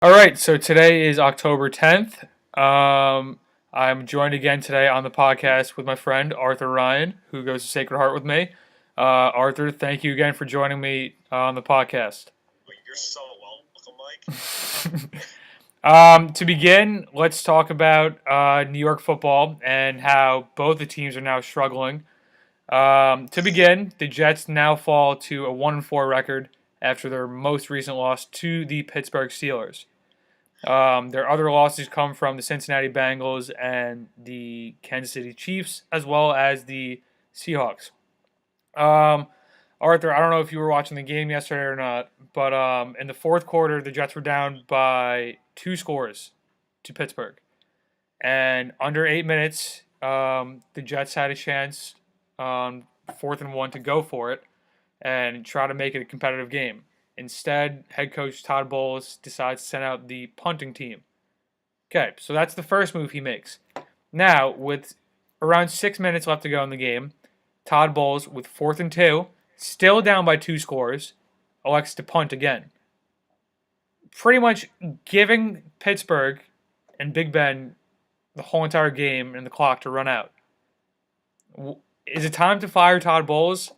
All right, so today is October 10th. I'm joined again today on the podcast with my friend Arthur Ryan, who goes to Sacred Heart with me. Arthur, thank you again for joining me on the podcast. Well, you're so welcome, Mike. To begin, let's talk about New York football and how both the teams are now struggling. To begin, the Jets now fall to a 1-4 record after their most recent loss to the Pittsburgh Steelers. Their other losses come from the Cincinnati Bengals and the Kansas City Chiefs, as well as the Seahawks. Um, Arthur, I don't know if you were watching the game yesterday or not, but in the fourth quarter, the Jets were down by 2 scores to Pittsburgh. And under 8 minutes, the Jets had a chance on 4th and 1 to go for it and try to make it a competitive game. Instead, head coach Todd Bowles decides to send out the punting team. Okay, so that's the first move he makes. Now, with around 6 minutes left to go in the game, Todd Bowles, with 4th and 2, still down by 2 scores, elects to punt again. Pretty much giving Pittsburgh and Big Ben the whole entire game and the clock to run out. Is it time to fire Todd Bowles?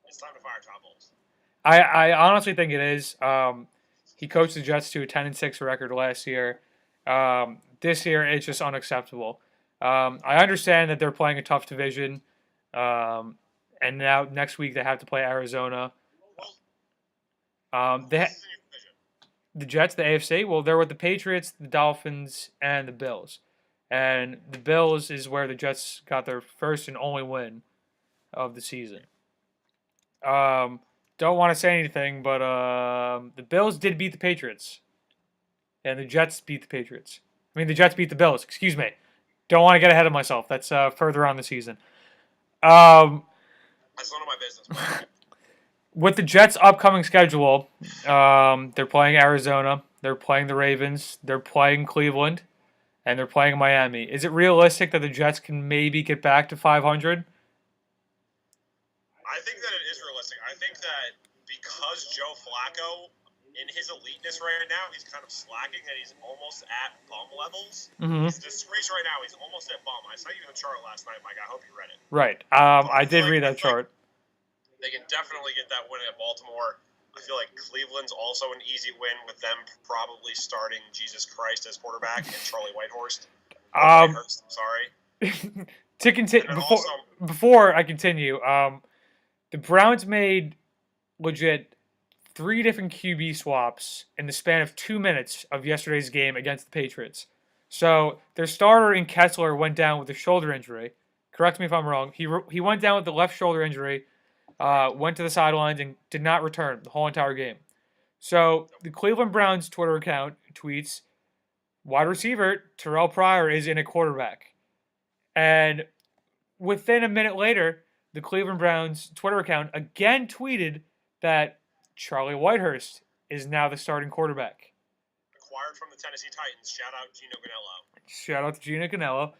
It's time to fire Todd Bowles. I honestly think it is. He coached the Jets to a 10-6 record last year. This year, it's just unacceptable. I understand that they're playing a tough division, and now next week they have to play Arizona. The Jets, the AFC, well, they're with the Patriots, the Dolphins, and the Bills. And the Bills is where the Jets got their first and only win of the season. Don't want to say anything, but the Bills did beat the Patriots. And the Jets beat the Patriots. I mean, the Jets beat the Bills. Excuse me. Don't want to get ahead of myself. That's further on the season. That's none of my business, Mike. With the Jets' upcoming schedule, they're playing Arizona, they're playing the Ravens, they're playing Cleveland, and they're playing Miami. Is it realistic that the Jets can maybe get back to 500? I think that it is realistic. I think that because Joe Flacco, in his eliteness right now, he's kind of slacking and he's almost at bum levels. Mm-hmm. He's disgrace right now. He's almost at bum. I sent you the chart last night, Mike. I hope you read it. Right. I did read that chart. They can definitely get that win at Baltimore. I feel like Cleveland's also an easy win with them probably starting Jesus Christ as quarterback and Charlie Whitehurst. Whitehurst, sorry. To continue, before I continue, the Browns made legit 3 different QB swaps in the span of 2 minutes of yesterday's game against the Patriots. So their starter in Kessler went down with a shoulder injury. Correct me if I'm wrong. He went down with the left shoulder injury. Went to the sidelines and did not return the whole entire game. So the Cleveland Browns Twitter account tweets, wide receiver Terrell Pryor is in a quarterback. And within a minute later, the Cleveland Browns Twitter account again tweeted that Charlie Whitehurst is now the starting quarterback. Acquired from the Tennessee Titans. Shout out Gino Ganello. Shout out to Gino Ganello.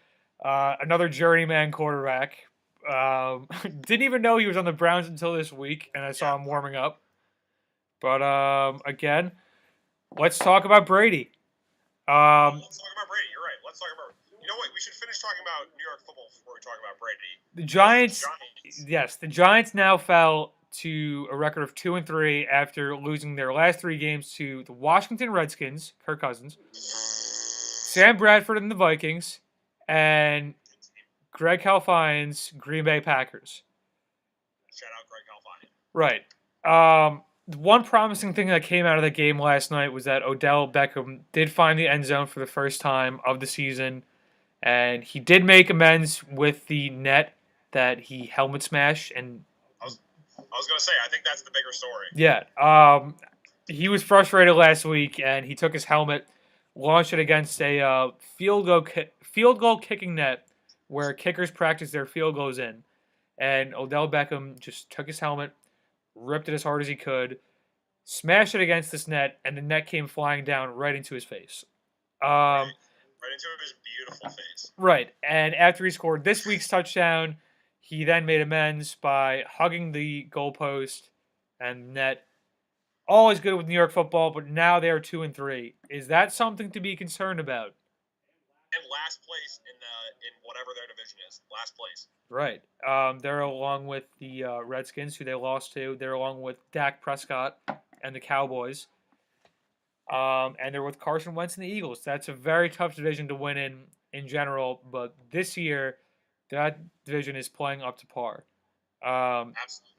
Another journeyman quarterback. Didn't even know he was on the Browns until this week, and I saw him warming up. But again, let's talk about Brady. Let's talk about Brady. You're right. Let's talk about. You know what? We should finish talking about New York football before we talk about Brady. The Giants. Yes, the Giants now fell to a record of 2-3 after losing their last 3 games to the Washington Redskins, Kirk Cousins, Sam Bradford and the Vikings, and Greg Kalfine's Green Bay Packers. Shout out Greg Kalfine. Right. The one promising thing that came out of the game last night was that Odell Beckham did find the end zone for the first time of the season, and he did make amends with the net that he helmet smashed. And I was going to say, I think that's the bigger story. Yeah. He was frustrated last week, and he took his helmet, launched it against a field goal kicking net where kickers practice their field goals in. And Odell Beckham just took his helmet, ripped it as hard as he could, smashed it against this net, and the net came flying down right into his face. Right into his beautiful face. Right. And after he scored this week's touchdown, he then made amends by hugging the goalpost and net always good with New York football, but now they're 2-3. Is that something to be concerned about? And last place in whatever their division is. Last place. Right. They're along with the Redskins, who they lost to. They're along with Dak Prescott and the Cowboys. And they're with Carson Wentz and the Eagles. That's a very tough division to win in general, but this year, that division is playing up to par. Absolutely.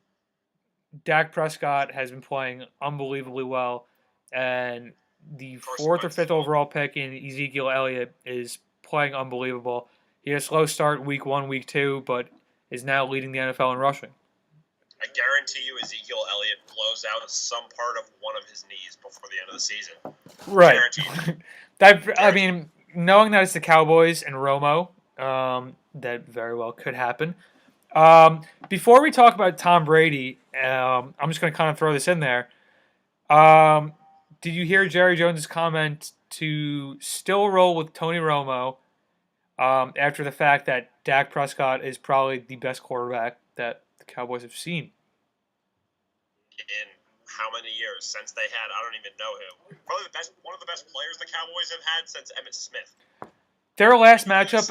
Dak Prescott has been playing unbelievably well, and the fourth or fifth overall pick in Ezekiel Elliott is playing unbelievable. He had a slow start week 1, week 2, but is now leading the NFL in rushing. I guarantee you Ezekiel Elliott blows out some part of one of his knees before the end of the season. Right. I mean, knowing that it's the Cowboys and Romo, that very well could happen. Before we talk about Tom Brady, I'm just going to kind of throw this in there. Did you hear Jerry Jones' comment to still roll with Tony Romo after the fact that Dak Prescott is probably the best quarterback that the Cowboys have seen? In how many years since they had, I don't even know who. Probably one of the best players the Cowboys have had since Emmitt Smith. Their last matchup,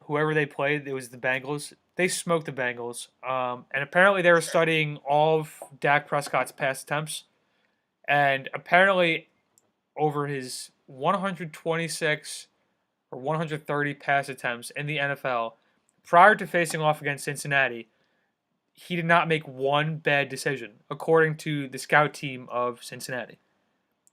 whoever they played, it was the Bengals. They smoked the Bengals. And apparently they were studying all of Dak Prescott's pass attempts. And apparently over his 126 or 130 pass attempts in the NFL, prior to facing off against Cincinnati, he did not make one bad decision, according to the scout team of Cincinnati.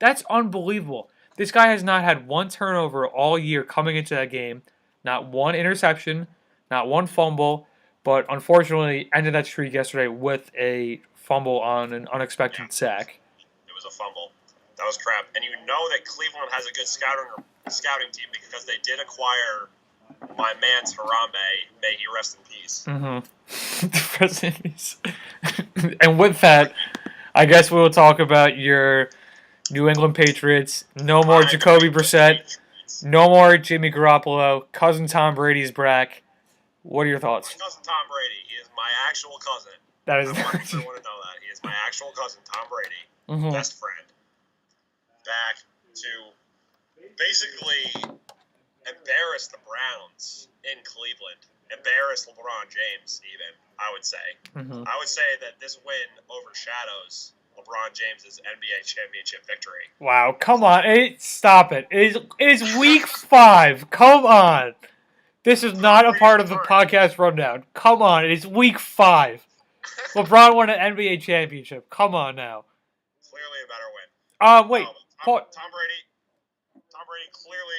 That's unbelievable. This guy has not had one turnover all year coming into that game, not one interception, not one fumble, but unfortunately ended that streak yesterday with a fumble on an unexpected sack. It was a fumble. That was crap. And you know that Cleveland has a good scouting team because they did acquire my man's Harambe. May he rest in peace. Rest in peace. And with that, I guess we'll talk about your New England Patriots. No more Jacoby Brissett. No more Jimmy Garoppolo. Cousin Tom Brady's back. What are your thoughts? My cousin Tom Brady. He is my actual cousin. That is. I want everyone to know that. He is my actual cousin, Tom Brady. Best friend. Back to basically embarrass the Browns in Cleveland. Embarrass LeBron James, even, I would say. I would say that this win overshadows LeBron James' NBA championship victory. Wow, come on. Stop it. It is week 5. Come on. This is not a part of the podcast rundown. Come on. It is week 5. LeBron won an NBA championship. Come on now. Clearly a better win. Wait. Tom Brady clearly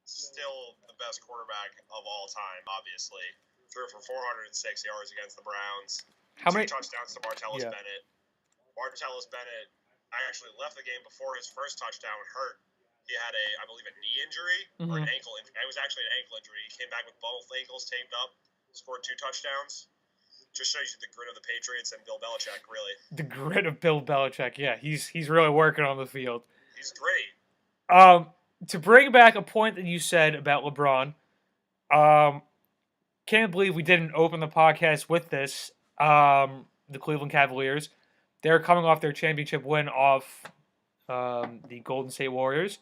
still the best quarterback of all time, obviously. Threw for 406 yards against the Browns. How many touchdowns to Martellus Bennett. Martellus Bennett actually left the game before his first touchdown hurt. He had I believe a knee injury or an ankle injury. It was actually an ankle injury. He came back with both ankles taped up, scored 2 touchdowns. Just shows you the grit of the Patriots and Bill Belichick, really. The grit of Bill Belichick, yeah. He's really working on the field. He's great. To bring back a point that you said about LeBron, can't believe we didn't open the podcast with this. The Cleveland Cavaliers, they're coming off their championship win off the Golden State Warriors.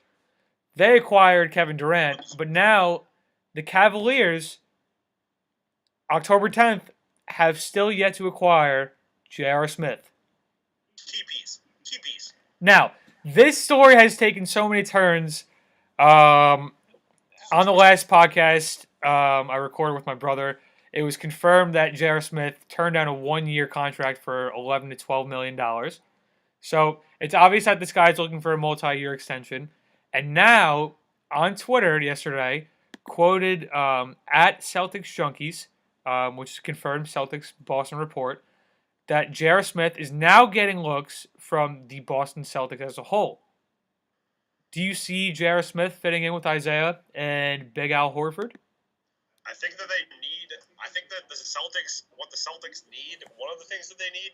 They acquired Kevin Durant, but now the Cavaliers, October 10th, have still yet to acquire J.R. Smith. Key piece. Now, this story has taken so many turns. On the last podcast I recorded with my brother, it was confirmed that J.R. Smith turned down a 1-year contract for $11 to $12 million. So it's obvious that this guy's looking for a multi-year extension. And now, on Twitter yesterday, quoted at Celtics Junkies, which is confirmed, Celtics Boston report, that J.R. Smith is now getting looks from the Boston Celtics as a whole. Do you see J.R. Smith fitting in with Isaiah and Big Al Horford? I think that the Celtics, what the Celtics need, one of the things that they need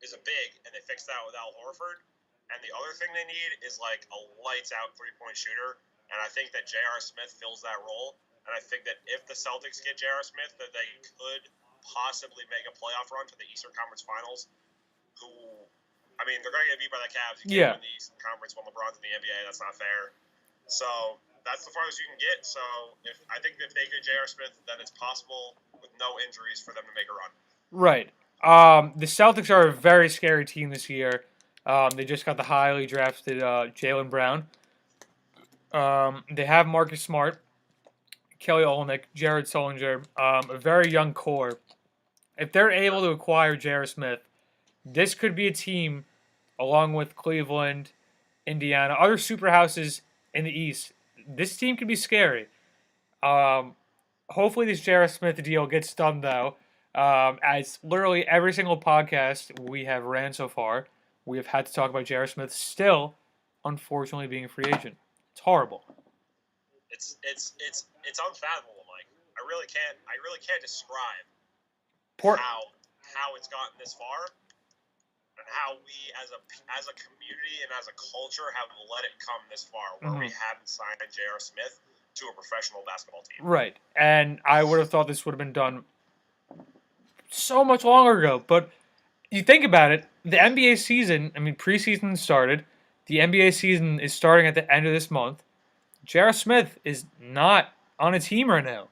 is a big, and they fixed that with Al Horford. And the other thing they need is like a lights-out three-point shooter. And I think that J.R. Smith fills that role. And I think that if the Celtics get J.R. Smith, that they could possibly make a playoff run to the Eastern Conference Finals. Who, I mean, they're going to get beat by the Cavs. You can't win the Eastern Conference when LeBron's in the NBA. That's not fair. So that's the farthest you can get. So I think if they get J.R. Smith, then it's possible with no injuries for them to make a run. Right. The Celtics are a very scary team this year. They just got the highly drafted Jaylen Brown. They have Marcus Smart, Kelly Olynyk, Jared Sullinger, a very young core. If they're able to acquire J.R. Smith, this could be a team, along with Cleveland, Indiana, other super houses in the East. This team could be scary. Hopefully this J.R. Smith deal gets done, though. As literally every single podcast we have ran so far, we have had to talk about J.R. Smith still, unfortunately, being a free agent. It's horrible. It's unfathomable, Mike. I really can't describe how it's gotten this far, and how we as a community and as a culture have let it come this far, where we haven't signed J.R. Smith to a professional basketball team. Right, and I would have thought this would have been done so much longer ago. But you think about it, the NBA season, preseason started. The NBA season is starting at the end of this month. J.R. Smith is not on a team right now.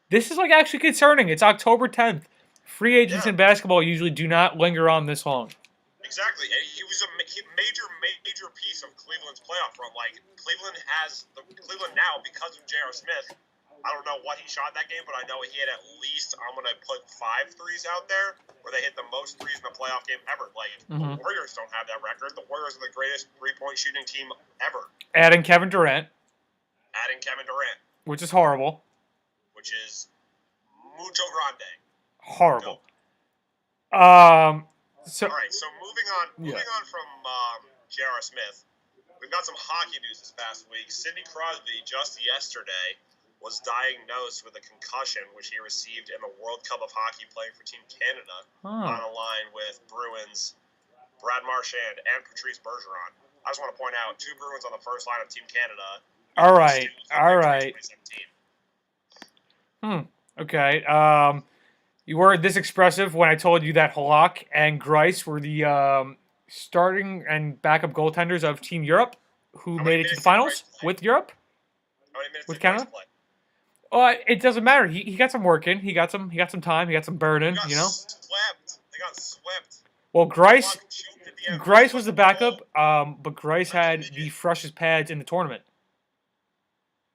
This is actually concerning. It's October 10th. Free agents in basketball usually do not linger on this long. Exactly. And he was a major piece of Cleveland's playoff run. Cleveland now, because of J.R. Smith, I don't know what he shot that game, but I know he had at least, I'm going to put 5 threes out there, where they hit the most threes in a playoff game ever. The Warriors don't have that record. The Warriors are the greatest three-point shooting team ever. Adding Kevin Durant. Which is horrible. Which is mucho grande. Horrible. All right, so moving on from J.R. Smith, we've got some hockey news this past week. Sidney Crosby, just yesterday, was diagnosed with a concussion, which he received in the World Cup of Hockey playing for Team Canada, on a line with Bruins Brad Marchand and Patrice Bergeron. I just want to point out 2 Bruins on the first line of Team Canada. All right. Okay. You weren't this expressive when I told you that Halak and Greiss were the starting and backup goaltenders of Team Europe, who made it to the finals with Europe, with Canada. It doesn't matter. He got some work in. He got some time. He got some burn in. They got swept. Well, Greiss was the backup, but Greiss had the freshest pads in the tournament.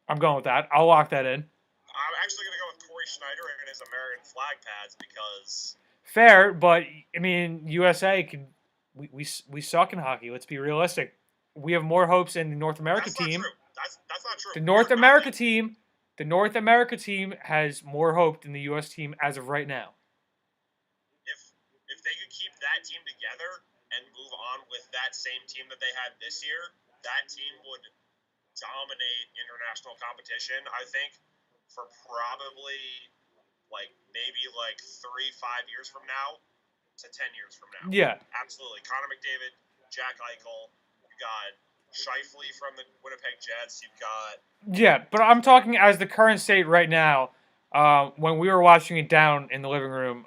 I'm going with that. I'll lock that in. I'm actually going to go with Corey Schneider and his American flag pads because... Fair, but, USA can... We suck in hockey. Let's be realistic. We have more hopes in the North America team. That's not true. The North America team has more hope than the U.S. team as of right now. If they could keep that team together and move on with that same team that they had this year, that team would dominate international competition, I think, for probably maybe 3-5 years from now to 10 years from now. Yeah. Absolutely. Connor McDavid, Jack Eichel, you got Scheifele from the Winnipeg Jets, you've got... Yeah, but I'm talking as the current state right now. When we were watching it down in the living room,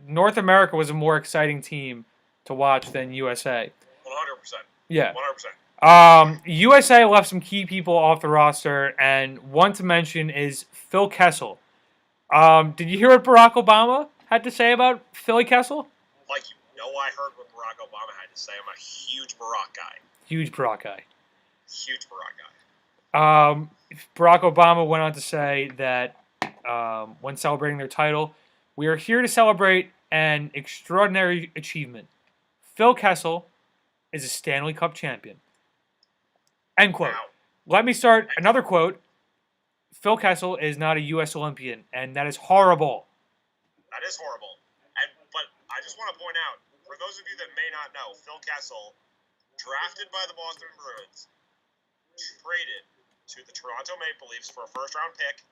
North America was a more exciting team to watch than USA. 100%. Yeah. 100%. USA left some key people off the roster, and one to mention is Phil Kessel. Did you hear what Barack Obama had to say about Philly Kessel? I heard what Barack Obama had to say. I'm a huge Barack guy. Huge Barack guy. Barack Obama went on to say that when celebrating their title, we are here to celebrate an extraordinary achievement. Phil Kessel is a Stanley Cup champion. End quote. Wow. Let me start another quote. Phil Kessel is not a U.S. Olympian, and that is horrible. That is horrible. But I just want to point out, for those of you that may not know, Phil Kessel, drafted by the Boston Bruins, traded to the Toronto Maple Leafs for a first-round pick,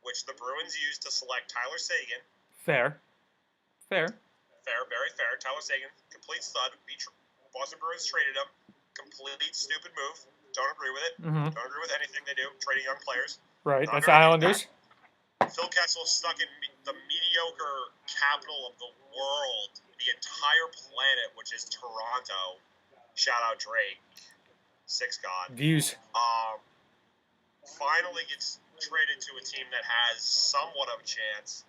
which the Bruins used to select Tyler Seguin. Fair. Very fair. Tyler Seguin, complete stud. Boston Bruins traded him. Complete stupid move. Don't agree with it. Mm-hmm. Don't agree with anything they do, trading young players. Right, that's the Islanders. Phil Kessel stuck in the mediocre capital of the world, the entire planet, which is Toronto. Shout out Drake, Six God. Views. Finally gets traded to a team that has somewhat of a chance.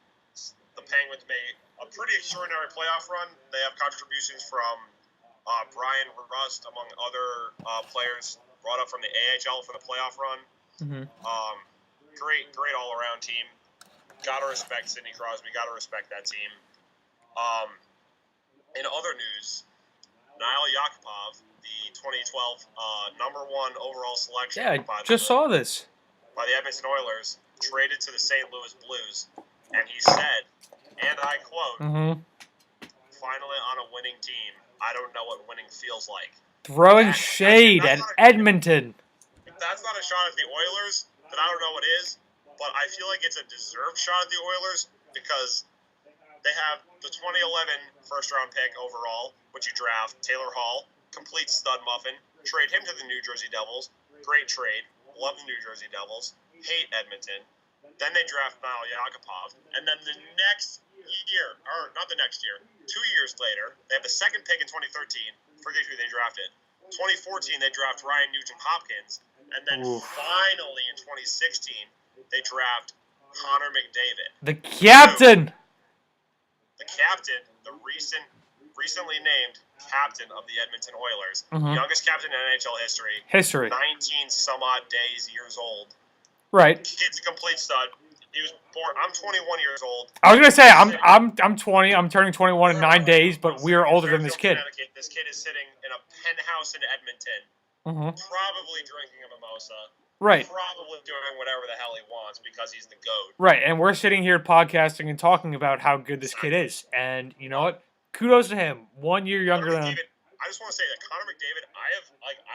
The Penguins made a pretty extraordinary playoff run. They have contributions from Brian Rust, among other players brought up from the AHL for the playoff run. Mm-hmm. Great all-around team. Gotta respect Sidney Crosby. Gotta respect that team. In other news, Nail Yakupov, the 2012 number 1 overall selection. Yeah, I just saw this. By the Edmonton Oilers, traded to the St. Louis Blues, and he said, and I quote, "Finally on a winning team, I don't know what winning feels like." Throwing shade at Edmonton. That's not a shot at the Oilers, then I don't know what is, but I feel like it's a deserved shot at the Oilers because they have the 2011 first-round pick overall, which you draft, Taylor Hall, complete stud muffin, trade him to the New Jersey Devils, great trade, love the New Jersey Devils, hate Edmonton. Then they draft Nail Yakupov, and then the next year, or not the next year, 2 years later, they have the second pick in 2013, forget who they drafted. 2014, they draft Ryan Nugent-Hopkins, and then finally in 2016, they draft Connor McDavid. The captain! The captain, the recently named captain of the Edmonton Oilers, youngest captain in NHL history. 19 some odd years old. Right. Kid's a complete stud. He was born. I'm 21 years old. I was gonna say I'm 20. I'm turning 21 in 9 days, but we are older than this kid. This kid is sitting in a penthouse in Edmonton, probably drinking a mimosa. Right. Probably doing whatever the hell he wants because he's the GOAT. Right, and we're sitting here podcasting and talking about how good this kid is, and you know what? Kudos to him. 1 year younger than him. I just want to say that Connor McDavid, I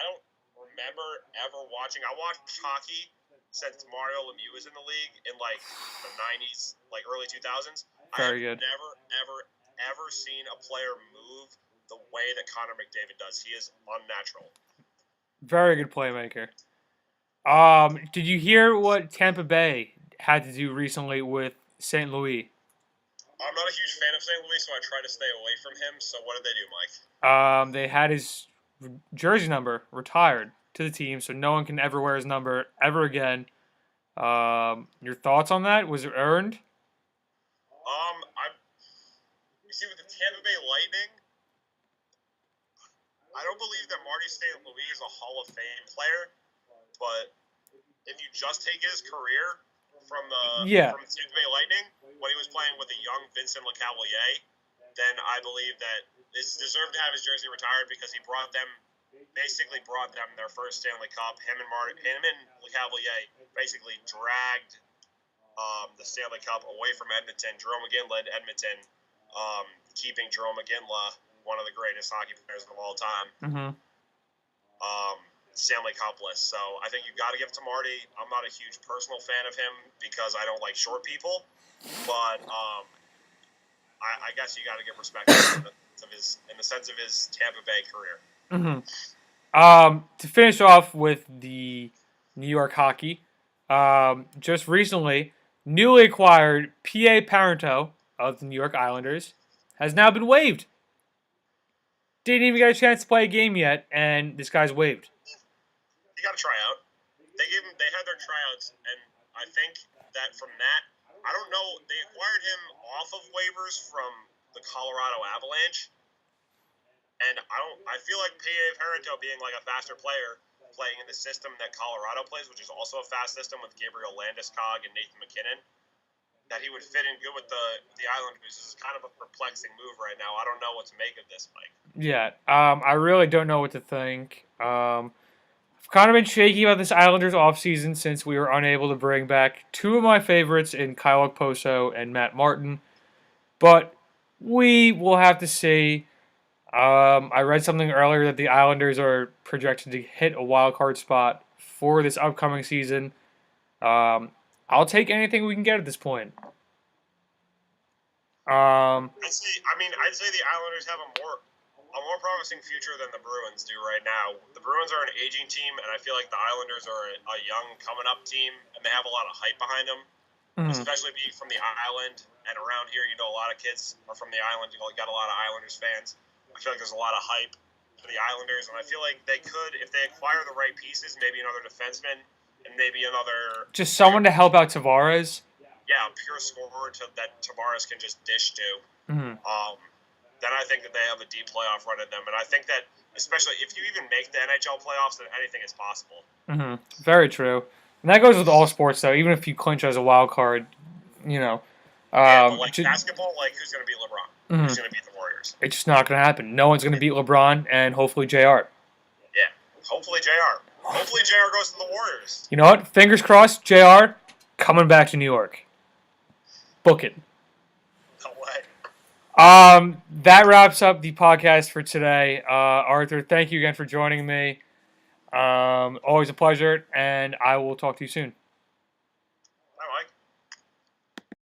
don't remember ever watching. I watched hockey since Mario Lemieux was in the league in the 90s, early 2000s. Very good. Ever seen a player move the way that Connor McDavid does. He is unnatural. Very good playmaker. Did you hear what Tampa Bay had to do recently with St. Louis? I'm not a huge fan of St. Louis, so I try to stay away from him. So what did they do, Mike? They had his jersey number retired to the team, so no one can ever wear his number ever again. Your thoughts on that? Was it earned? You see, with the Tampa Bay Lightning, I don't believe that Marty St. Louis is a Hall of Fame player, but if you just take his career from the Tampa Bay Lightning when he was playing with a young Vincent Lecavalier, then I believe that it's deserved to have his jersey retired because he basically brought them their first Stanley Cup. Him and Lecavalier basically dragged the Stanley Cup away from Edmonton. Jarome Iginla led Edmonton, keeping Jarome Iginla one of the greatest hockey players of all time. Stanley Cup-less. So I think you've got to give it to Marty. I'm not a huge personal fan of him because I don't like short people, but I guess you got to give respect in the sense of his Tampa Bay career. To finish off with the New York hockey, just recently, newly acquired P.A. Parenteau of the New York Islanders has now been waived. Didn't even get a chance to play a game yet, and this guy's waived. He got a tryout. They had their tryouts, and I think that from that, I don't know, they acquired him off of waivers from the Colorado Avalanche. And I feel like P.A. Parenteau being a faster player, playing in the system that Colorado plays, which is also a fast system with Gabriel Landeskog and Nathan MacKinnon, that he would fit in good with the Islanders. This is kind of a perplexing move right now. I don't know what to make of this, Mike. Yeah, I really don't know what to think. I've kind of been shaky about this Islanders offseason since we were unable to bring back two of my favorites in Kyle Okposo and Matt Martin. But we will have to see. I read something earlier that the Islanders are projected to hit a wild card spot for this upcoming season. I'll take anything we can get at this point. I'd say the Islanders have a more promising future than the Bruins do right now. The Bruins are an aging team, and I feel like the Islanders are a young coming up team, and they have a lot of hype behind them. especially being from the island and around here. You know, a lot of kids are from the island. You know, you got a lot of Islanders fans. I feel like there's a lot of hype for the Islanders, and I feel like they could, if they acquire the right pieces, maybe another defenseman and maybe another just someone to help out Tavares. Yeah, a pure scorer that Tavares can just dish to. Then I think that they have a deep playoff run in them, and I think that especially if you even make the NHL playoffs, then anything is possible. Very true, and that goes with all sports though. Even if you clinch as a wild card, you know. But like basketball, like who's going to beat LeBron? Who's going to beat the Warriors? It's just not going to happen. No one's going to beat LeBron, and hopefully JR. Yeah, hopefully JR. Hopefully JR goes to the Warriors. You know what? Fingers crossed. JR coming back to New York. Book it. No way. That wraps up the podcast for today. Arthur, thank you again for joining me. Always a pleasure, and I will talk to you soon.